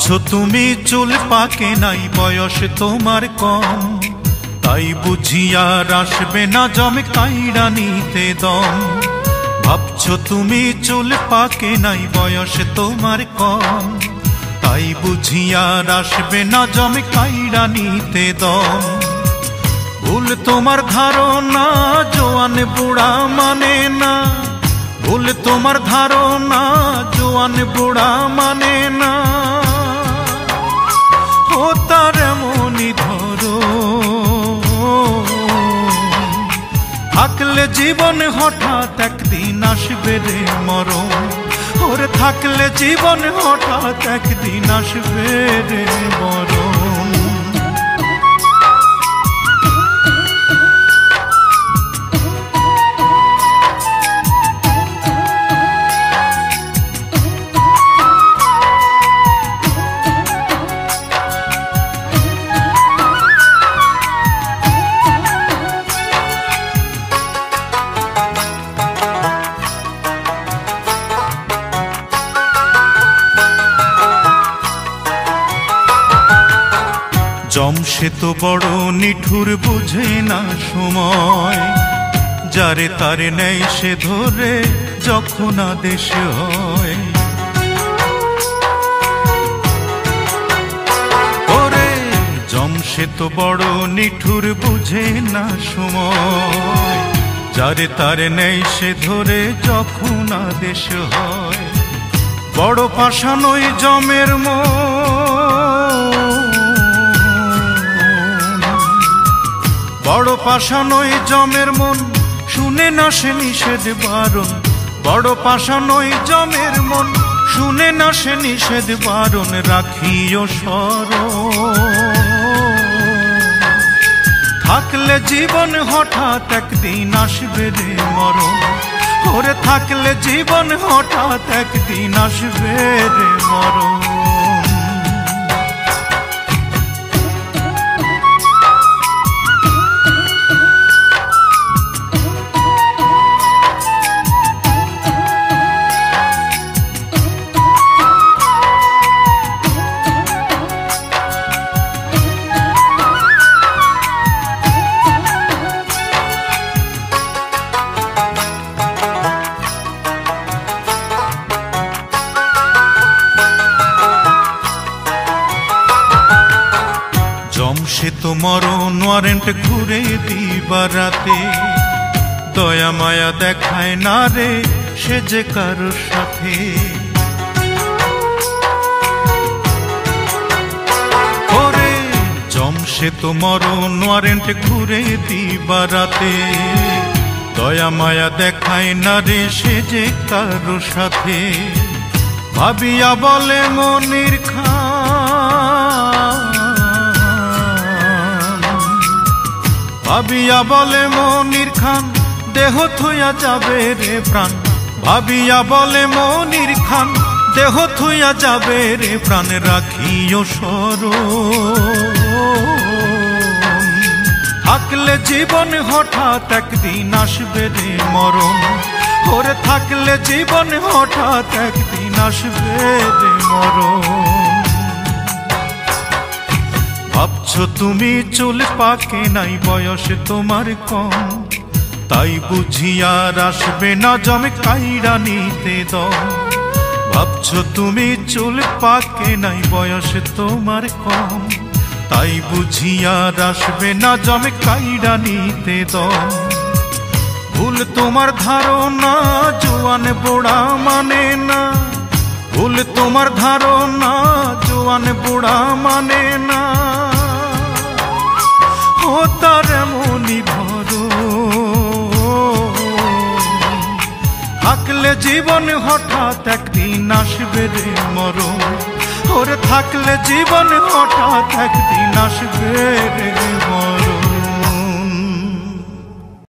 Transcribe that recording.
ভাবছো তুমি চুল পাকে নাই, বয়স তোমার কম, তাই বুঝি আর আসবে না জমে কাইড়া নিতে দম। ভাবছো তুমি চুল পাকে নাই, বয়স তোমার কম, তাই বুঝি আর আসবে না জমে কাইড়া নিতে দম। ভুল তোমার ধারণা, জোয়ান বুড়া মানে না, ভুল তোমার ধারণা, জোয়ান বুড়া মানে না। ও তার এমনই ধরো, থাকলে জীবন হঠাৎ একদিন আসবে রে মরণ। ওরে থাকলে জীবন হঠাৎ একদিন আসবে রে মরণ। জমসে তো বড় নিঠুর, বুঝে না সময়, যারে তারে নেই সে ধরে যখন আদেশ হয়। ওরে জমসে তো বড় নিঠুর, বুঝে না সময়, যারে তারে নেই সে ধরে যখন আদেশ হয়। বড় পাষাণ ওই জমের বড় পাষাণ ওই জমের মন, শুনে না সে নিষেধ বারণ। বড় পাষাণ ওই জমের মন, শুনে না সে নিষেধ বারণ। রাখিও স্মরণ, থাকলে জীবন হঠাৎ একদিন আসবে রে মরণ। ওরে থাকলে জীবন হঠাৎ একদিন আসবে রে মরণ। জমসে তো মরণ ওয়ারেন্ট ঘুরে দিবারাতে, দয়া মায়া দেখায় না রে সে যে কারোর সাথে। ওরে জমসে তো মরণ ওয়ারেন্ট ঘুরে দিবারাতে, দয়া মায়া দেখায় না রে সে যে কারোর সাথে। ভাবিয়া বলে মনির খান, ভাবিয়া বলে মনির খান, দেহ থুইয়া যাবে রে প্রাণ। ভাবিয়া বলে মনির খান, দেহ থুইয়া যাবে রে প্রাণ। রাখিও স্মরণ, থাকলে জীবন হঠাৎ একদিন আসবে রে মরণ। ওরে থাকলে জীবন হঠাৎ একদিন আসবে রে মরণ। ভাবছো তুমি চুল পাকে নাই, বয়স তোমার কম, তাই বুঝি আর আসবে না জমে কাইড়া নিতে দম। ভাবছো তুমি চুল পাকে নাই, বয়স তোমার কম, তাই বুঝি আর আসবে না জমে কাইড়া নিতে দম। ভুল তোমার ধারণা, জোয়ান বুড়া মানে না, ভুল তোমার ধারণা, জোয়ান বুড়া মানে না। ও তার এমনই ধরো, থাকলে জীবন হঠাৎ একদিন আসবে রে মরণ। ওরে থাকলে জীবন হঠাৎ একদিন আসবে রে মরণ।